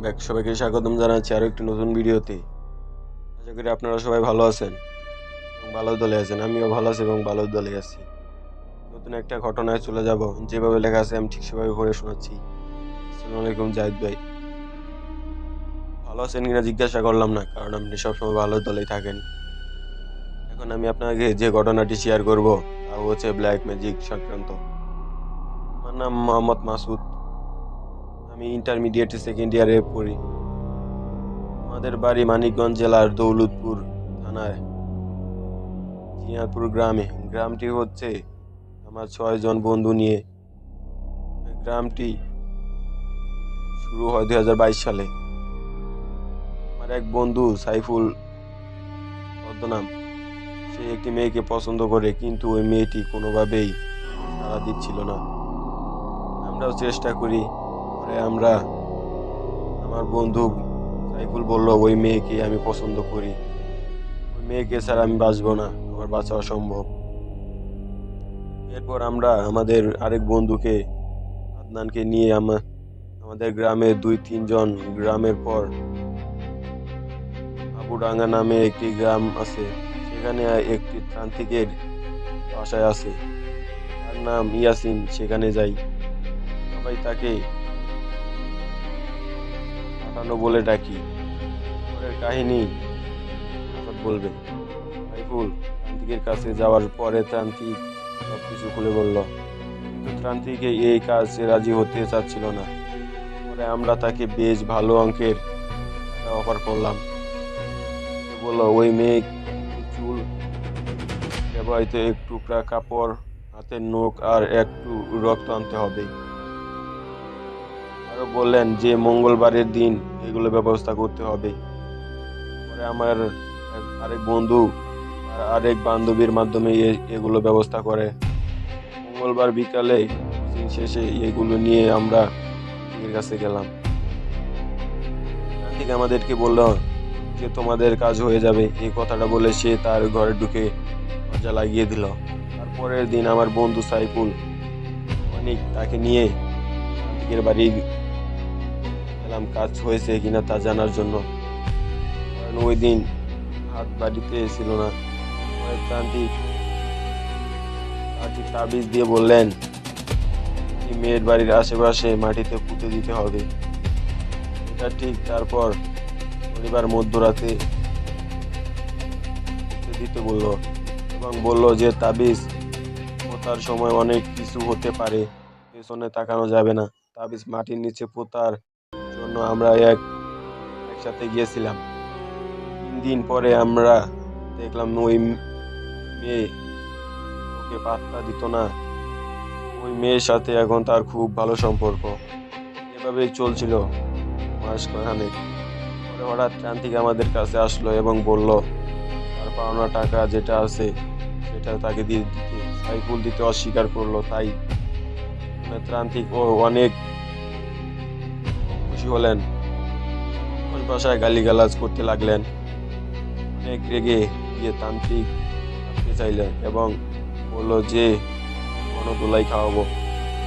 Back সবাইকে স্বাগতম জানাচ্ছি আরো একটি নতুন ভিডিওতে। আশা করি আপনারা সবাই ভালো আছেন এবং ভালো দলে আছেন। আমিও ভালো আছি এবং ভালো দলে আছি। নতুন একটা ঘটনায় চলে যাব। যেভাবে লেখা আছে আমি ঠিক সেভাবে পড়ে শোনাচ্ছি। আসসালামু আলাইকুম জাহিদ ভাই। ভালো আছেন কিনা জিজ্ঞাসা করলাম না, কারণ আপনি সবসময় ভালো দলেই থাকেন। এখন আমি আপনাকে যে ঘটনাটি শেয়ার করব তা হচ্ছে ব্ল্যাক ম্যাজিক সংক্রান্ত। আমার নাম মোহাম্মদ মাসুদ। আমি ইন্টারমিডিয়েট সেকেন্ড ইয়ারে পড়ি। আমাদের বাড়ি মানিকগঞ্জ জেলার দৌলতপুর থানায় জিয়ারপুর গ্রামে। গ্রামটি হচ্ছে আমার 6 জন বন্ধু নিয়ে। গ্রামটি শুরু হয় 2022 সালে। আমার এক বন্ধু সাইফুল ছদ্মনাম, সে একটি মেয়েকে পছন্দ করে, কিন্তু ওই মেয়েটি কোনোভাবেই সাড়া দিচ্ছিল না। আমরাও চেষ্টা করি। পরে আমার বন্ধু সাইফুল বলল, ওই মেয়েকে আমি পছন্দ করি, ওই মেয়েকে ছাড়া আমি বাঁচবো না, আমার বাঁচা অসম্ভব। এরপর আমরা আমাদের আরেক বন্ধুকে আদনানকে নিয়ে আমাদের গ্রামে 2-3 জন গ্রামের পর আবুডাঙ্গা নামে একটি গ্রাম আছে, সেখানে একটি তান্ত্রিকের বাসায় আছে, তার নাম ইয়াসিন। সেখানে যাই। সবাই তাকে পাঠানো বলে ডাকি। পরের কাহিনী আসাদ বলবে। সাইফুল তান্ত্রিকের কাছে যাওয়ার পরে তান্ত্রিক সবকিছু খুলে বলল, কিন্তু তান্ত্রিক এই কাজে রাজি হতে চাচ্ছিল না। পরে আমরা তাকে বেশ ভালো অঙ্কের টাকা অফার করলাম। সে বলল, ওই মেয়ে কিছু চুল, ব্যবহৃত এক টুকরা কাপড়, হাতের নখ আর একটু রক্ত আনতে হবে। আরো বললেন যে মঙ্গলবারের দিন এগুলো ব্যবস্থা করতে হবে। পরে আমার আরেক বন্ধু আর আরেক বান্ধবীর মাধ্যমে এগুলো ব্যবস্থা করে। মঙ্গলবার বিকালে কোচিং শেষে এগুলো নিয়ে আমরা তান্ত্রিকের কাছে গেলাম। তান্ত্রিক আমাদেরকে বলল যে তোমাদের কাজ হয়ে যাবে। এই কথাটা বলে সে তার ঘরে ঢুকে দরজা লাগিয়ে দিল। তারপরের দিন আমার বন্ধু সাইফুল অনেক তাকে নিয়ে তান্ত্রিকের বাড়ি গেলাম কাজ হয়েছে কিনা তা জানার জন্য, কারণ ওই দিন হাত বাড়িতে ছিল না। পরে তান্ত্রিক তাকে তাবিজ দিয়ে বললেন, এই মেয়ের বাড়ির আশেপাশে মাটিতে পুঁতে দিতে হবে। এটা ঠিক। তারপর শনিবার মধ্যরাতে পুঁতে দিতে বলল এবং বলল যে তাবিজ পোতার সময় অনেক কিছু হতে পারে, পেছনে তাকানো যাবে না। তাবিজ মাটির নিচে পোতার জন্য আমরা একসাথে গিয়েছিলাম। 3 দিন পরে আমরা দেখলাম ওই মেয়ে ওকে পাত্তা দিত না। ওই মেয়ের সাথে এখন তার খুব ভালো সম্পর্ক। এভাবেই চলছিল মাস খানেক। পরে হঠাৎ তান্ত্রিক আমাদের কাছে আসলো এবং বলল, তার পাওনা টাকা যেটা আছে সেটা তাকে দিয়ে দিতে। সাইফুল দিতে অস্বীকার করলো। তাই তান্ত্রিক ও অনেক খুশি হলেন। ওই ভাষায় গালিগালাজ করতে লাগলেন। অনেক রেগে গিয়ে তান্ত্রিক আসতে চাইলেন এবং বলল যে গণধোলাই খাওয়াবো।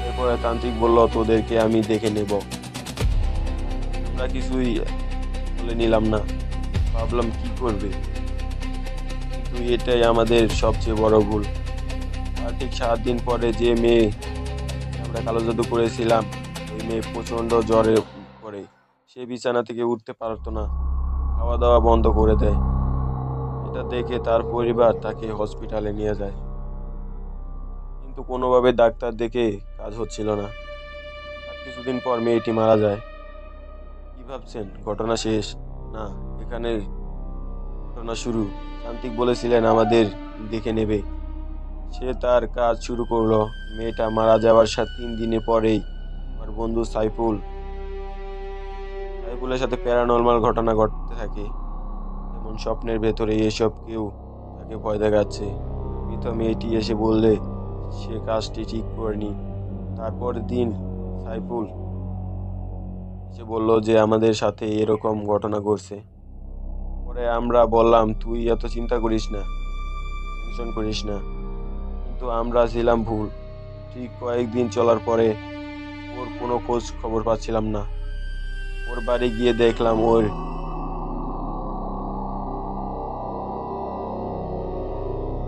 এরপরে তান্ত্রিক বলল, তোদেরকে আমি দেখে নেব। আমরা কিছুই বলে নিলাম না, ভাবলাম কি করবে, কিন্তু এটাই আমাদের সবচেয়ে বড় ভুল। আর ঠিক 7 দিন পরে যে মেয়ে আমরা কালো জাদু করেছিলাম, ওই মেয়ে প্রচন্ড জ্বরে পড়ে। সে বিছানা থেকে উঠতে পারতো না, খাওয়া দাওয়া বন্ধ করে দেয়। এটা দেখে তার পরিবার তাকে হসপিটালে নিয়ে যায়, কিন্তু কোনোভাবে ডাক্তার দেখে কাজ হচ্ছিল না। আর কিছুদিন পর মেয়েটি মারা যায়। কি ভাবছেন ঘটনা শেষ? না, এখানে ঘটনা শুরু। তান্ত্রিক বলেছিলেন আমাদের দেখে নেবে। সে তার কাজ শুরু করলো। মেয়েটা মারা যাওয়ার 3 দিনের পরেই আমার বন্ধু সাইফুলের সাথে প্যারানর্মাল ঘটনা ঘটতে থাকে। যেমন স্বপ্নের ভেতরে এসব কেউ তাকে ভয় দেখাচ্ছে। মৃত মেয়েটি এসে বললে সে কাজটি ঠিক করেনি। তারপর দিন সাইফুল এসে বলল যে আমাদের সাথে এরকম ঘটনা ঘটছে। পরে আমরা বললাম, তুই এত চিন্তা করিস না, টেনশন করিস না। কিন্তু আমরা ছিলাম ভুল। ঠিক কয়েকদিন চলার পরে ওর কোনো খোঁজ খবর পাচ্ছিলাম না। ও ওর বাড়ি গিয়ে দেখলাম ওর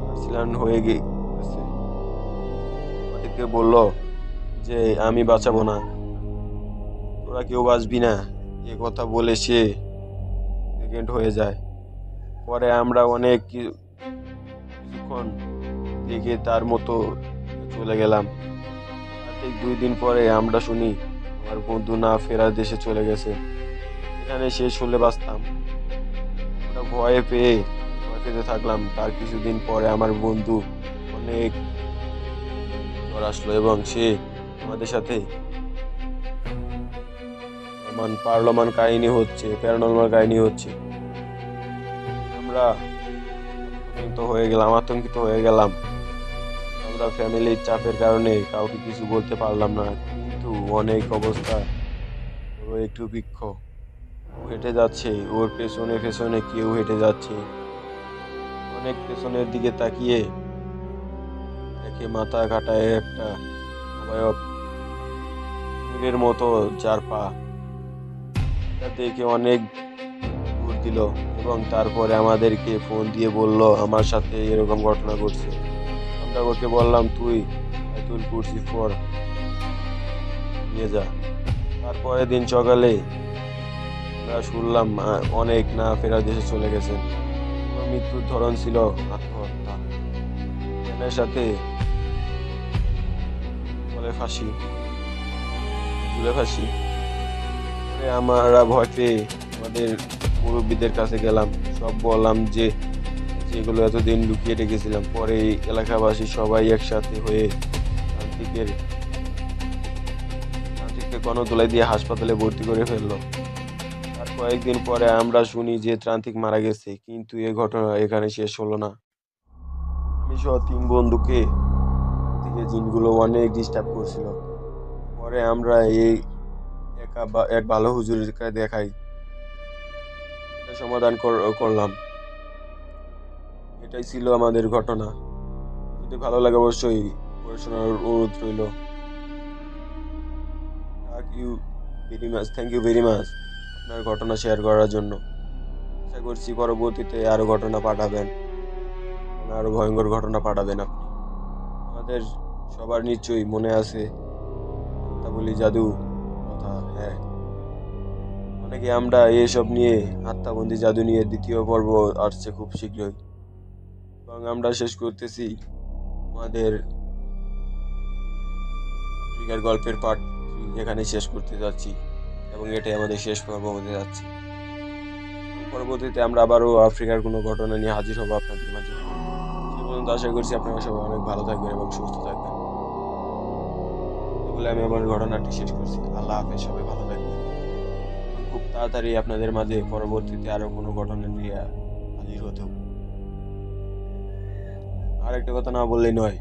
অ্যাক্সিডেন্ট হয়ে গেছে। আমাদেরকে বললো যে আমি বাঁচাবো না, তোরা কেউ বাঁচবি না, এ কথা বলে সে সেকেন্ড হয়ে যায়। পরে আমরা অনেক কিছুক্ষণ দেখে তার মতো চলে গেলাম। ঠিক 2 দিন পরে আমরা শুনি আমার বন্ধু না ফেরার দেশে চলে গেছে। এখানে শেষ হলে বাঁচতাম, ওটা ভয় পেতে থাকলাম। তার কিছুদিন পরে আমার বন্ধু অনেক জ্বর আসলো এবং সে আমাদের সাথে পারলমান কাহিনী হচ্ছে, প্যারানর্মাল কাহিনী হচ্ছে। আমরা আতঙ্কিত হয়ে গেলাম। আমরা ফ্যামিলির চাপের কারণে কাউকে কিছু বলতে পারলাম না, কিন্তু অনেক অবস্থা একটু বৃক্ষ হেঁটে যাচ্ছে, ওর পেছনে পেছনে কেউ হেঁটে যাচ্ছে। অনেক পেছনের দিকে তাকিয়ে দেখে মাথা কাটায় একটা অবয়ব কুমিরের মতো, যার পা। এটা দেখে অনেক দূর দিল এবং তারপরে আমাদেরকে ফোন দিয়ে বলল আমার সাথে এরকম ঘটনা ঘটছে। আমরা ওকে বললাম তুই কুরসি পর নিয়ে যা। তারপরে দিন সকালে আমরা শুনলাম অনেক না ফেরা দেশে চলে গেছেন। মৃত্যুর ধরন ছিল আত্মহত্যা, এর সাথে ফাঁসি, ঝুলে ফাঁসি। আমরা ভয় পেয়ে আমাদের মুরব্বীদের কাছে গেলাম, সব বললাম যে যেগুলো এতদিন লুকিয়ে রেখেছিলাম। পরে এলাকাবাসী সবাই একসাথে হয়ে তান্ত্রিককে গণধোলাই দিয়ে হাসপাতালে ভর্তি করে ফেললো। আর কয়েকদিন পরে আমরা শুনি যে তান্ত্রিক মারা গেছে, কিন্তু এ ঘটনা এখানে শেষ হলো না। আমি সহ 3 বন্ধুকে থেকে জিনগুলো অনেক ডিস্টার্ব করছিল। পরে আমরা এক ভালো হুজুরকে দেখাই, সমাধান করলাম। এটাই ছিল আমাদের ঘটনা। যদি ভালো লাগে অবশ্যই পড়াশোনার অনুরোধ রইল। থ্যাংক ইউ ভেরি মাচ আপনার ঘটনা শেয়ার করার জন্য। আশা করছি পরবর্তীতে আরো ঘটনা পাঠাবেন, আরো ভয়ঙ্কর ঘটনা পাঠাবেন আপনি। আমাদের সবার নিশ্চয়ই মনে আছে বলি জাদু কথা। হ্যাঁ, অনেকে আমরা এসব নিয়ে আত্মাবন্দি জাদু নিয়ে 2য় পর্ব আসছে খুব শীঘ্রই, এবং আমরা শেষ করতেছি আমাদের আফ্রিকার গল্পের পার্ট এখানে শেষ করতে যাচ্ছি, এবং এটাই আমাদের শেষ পর্ব হতে যাচ্ছে। পরবর্তীতে আমরা আবারও আফ্রিকার কোনো ঘটনা নিয়ে হাজির হবো আপনাদের মাঝে। সে পর্যন্ত আশা করছি আপনারা সবাই অনেক ভালো থাকবেন এবং সুস্থ থাকবেন। বলে আমি আমার ঘটনাটি শেষ করছি। আল্লাহ হাফেজ, সবাই ভালো থাকবেন। খুব তাড়াতাড়ি আপনাদের মাঝে পরবর্তীতে আরো কোনো ঘটনা নিয়ে হাজির হতে হবে। আর একটা কথা না বললেই নয়,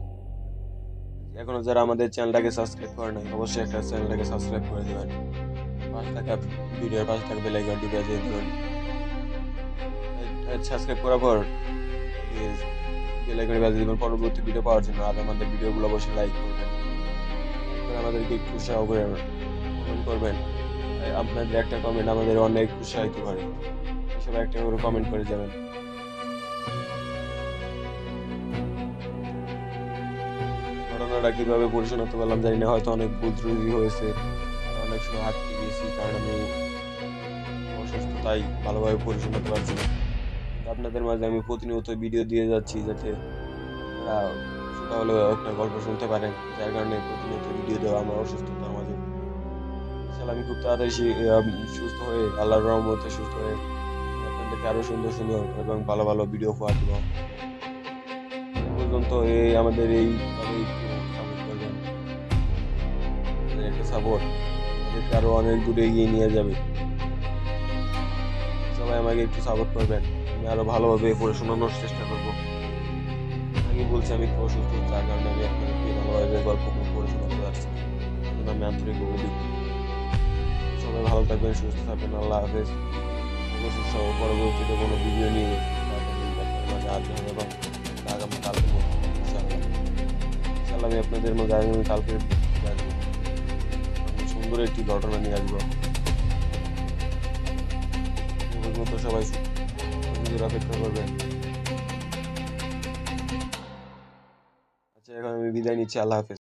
এখনো যারা আমাদের চ্যানেলটাকে সাবস্ক্রাইব করে নাই অবশ্যই একটা চ্যানেলটাকে সাবস্ক্রাইব করে দেবেন। পাশে থাকা ভিডিওর পাশে থাকা বেল আইকনটি বাজিয়ে দিবেন। সাবস্ক্রাইব করার পর বেল আইকনে বাজিয়ে দিবেন পরবর্তী ভিডিও পাওয়ার জন্য। আর আমাদের ভিডিওগুলো অবশ্যই লাইক করবেন, আমাদেরকে একটু উৎসাহ করে কমেন্ট করবেন। আপনাদের একটা কমেন্ট আমাদের অনেক উৎসাহিত করে। সবাই একটা করে কমেন্ট করে যাবেন। ঘটনাটা কিভাবে পরিচালনা করলাম জানি না, হয়তো অনেক ভুল ত্রুটি হয়েছে, অনেক সময় আটকে গিয়েছি কারণ আমি অসুস্থ, তাই ভালোভাবে পরিচালনা করতে পারছি না। আপনাদের মাঝে আমি প্রতিনিয়ত ভিডিও দিয়ে যাচ্ছি যাতে আপনারা কিছুটা হলেও একটা গল্প শুনতে পারেন, যার কারণে প্রতিনিয়ত ভিডিও দেওয়া আমার অসুস্থতার মাঝে। আমি খুব তাড়াতাড়ি সুস্থ হয়ে, আল্লাহর রহমতে সুস্থ হয়ে আপনাদেরকে আরো সুন্দর সুন্দর এবং ভালো ভালো ভিডিও উপহার দেব। পর্যন্ত আমাদের এইভাবে সাপোর্ট করবেন, একটা সাপোর্ট আমাদেরকে আরো অনেক দূরে এগিয়ে নিয়ে যাবে। সবাই আমাকে একটু সাপোর্ট করবেন, আমি আরো ভালোভাবে পড়াশোনানোর চেষ্টা করবো। আমি বলছি আমি একটু অসুস্থ, যার কারণে আমি আপনাদেরকে ভালোভাবে গল্প পড়াশোনা করতে পারছি, আমি আন্তরিক সবাই ভালো থাকবেন, সুস্থ থাকবেন। আল্লাহ হাফেজ। পরবর্তীতে কোনো ভিডিও নিয়ে মাঝে আসবেন এবং আগামী কালকে ইনশাআল্লাহ আমি আপনাদের মধ্যে আগামী কালকে সুন্দর একটি ঘটনা নিয়ে আসবো। মতো সবাই সুযোগের অপেক্ষা করবেন। আচ্ছা, এখন আমি বিদায় নিচ্ছি। আল্লাহ হাফেজ।